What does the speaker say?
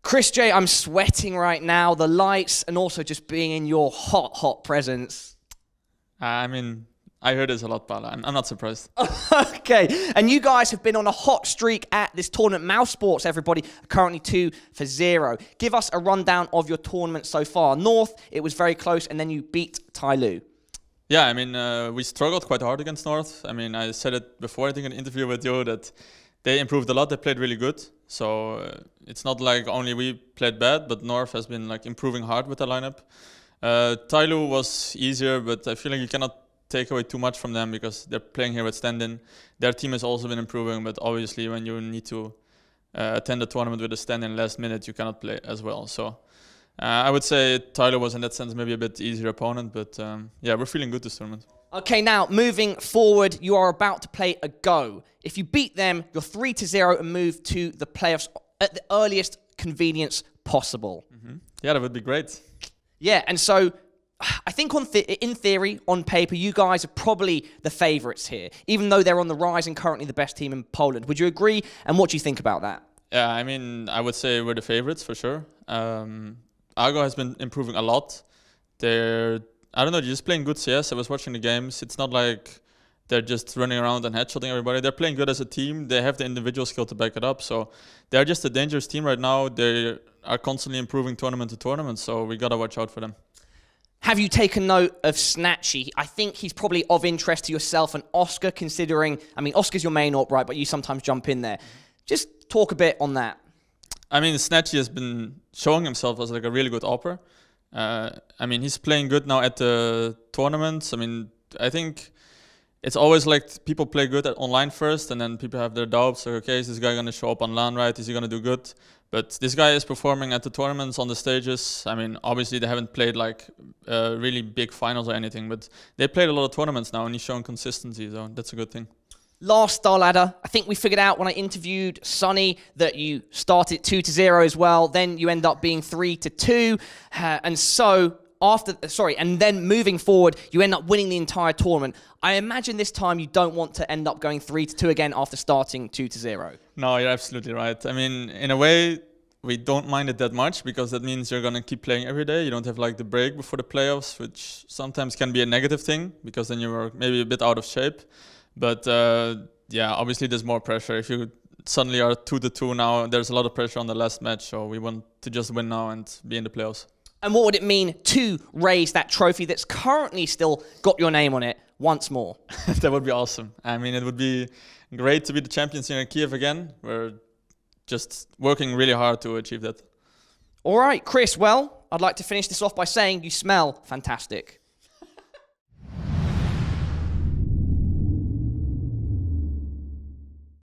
ChrisJ, I'm sweating right now. The lights and also just being in your hot presence. I mean, I heard this a lot, but I'm not surprised. Okay, and you guys have been on a hot streak at this tournament. Mouse Sports, everybody, currently 2-0. Give us a rundown of your tournament so far. North, it was very close, and then you beat TyLoo. Yeah, I mean, we struggled quite hard against North. I mean, I said it before, I think, in an interview with you, that they improved a lot. They played really good. So it's not like only we played bad, but North has been like improving hard with the lineup. TyLoo was easier, but I feel like you cannot take away too much from them because they're playing here with stand-in. Their team has also been improving, but obviously when you need to attend a tournament with a stand-in last minute, you cannot play as well. So I would say TyLoo was in that sense maybe a bit easier opponent, but yeah, we're feeling good this tournament. Okay, now moving forward, you are about to play a go. If you beat them, you're 3-0 and move to the playoffs at the earliest convenience possible. Mm-hmm. Yeah, that would be great. Yeah, and so I think in theory, on paper, you guys are probably the favourites here, even though they're on the rise and currently the best team in Poland. Would you agree? And what do you think about that? Yeah, I mean, I would say we're the favourites for sure. Argo has been improving a lot. I don't know, they're just playing good CS. I was watching the games. It's not like they're just running around and headshotting everybody. They're playing good as a team. They have the individual skill to back it up. So they're just a dangerous team right now. They are constantly improving tournament to tournament. So we got to watch out for them. Have you taken note of Snatchy? I think he's probably of interest to yourself and Oscar, considering, I mean, Oscar's your main op, right? But you sometimes jump in there. Just talk a bit on that. I mean, Snatchy has been showing himself as like a really good opper. I mean, he's playing good now at the tournaments. I mean, I think it's always like people play good at online first, and then people have their doubts. Like, okay, is this guy going to show up on LAN right? Is he going to do good? But this guy is performing at the tournaments on the stages. I mean, obviously they haven't played like really big finals or anything, but they played a lot of tournaments now, and he's showing consistency, so that's a good thing. Last Starladder, I think we figured out when I interviewed Sonny that you started 2-0 as well. Then you end up being 3-2. And so and then moving forward, you end up winning the entire tournament. I imagine this time you don't want to end up going 3-2 again after starting 2-0. No, you're absolutely right. I mean, in a way, we don't mind it that much because that means you're going to keep playing every day. You don't have like the break before the playoffs, which sometimes can be a negative thing because then you're maybe a bit out of shape. But yeah, obviously there's more pressure. If you suddenly are 2-2 now, there's a lot of pressure on the last match. So we want to just win now and be in the playoffs. And what would it mean to raise that trophy that's currently still got your name on it once more? That would be awesome. I mean, it would be great to be the champions here in Kiev again. We're just working really hard to achieve that. All right, Chris, well, I'd like to finish this off by saying you smell fantastic.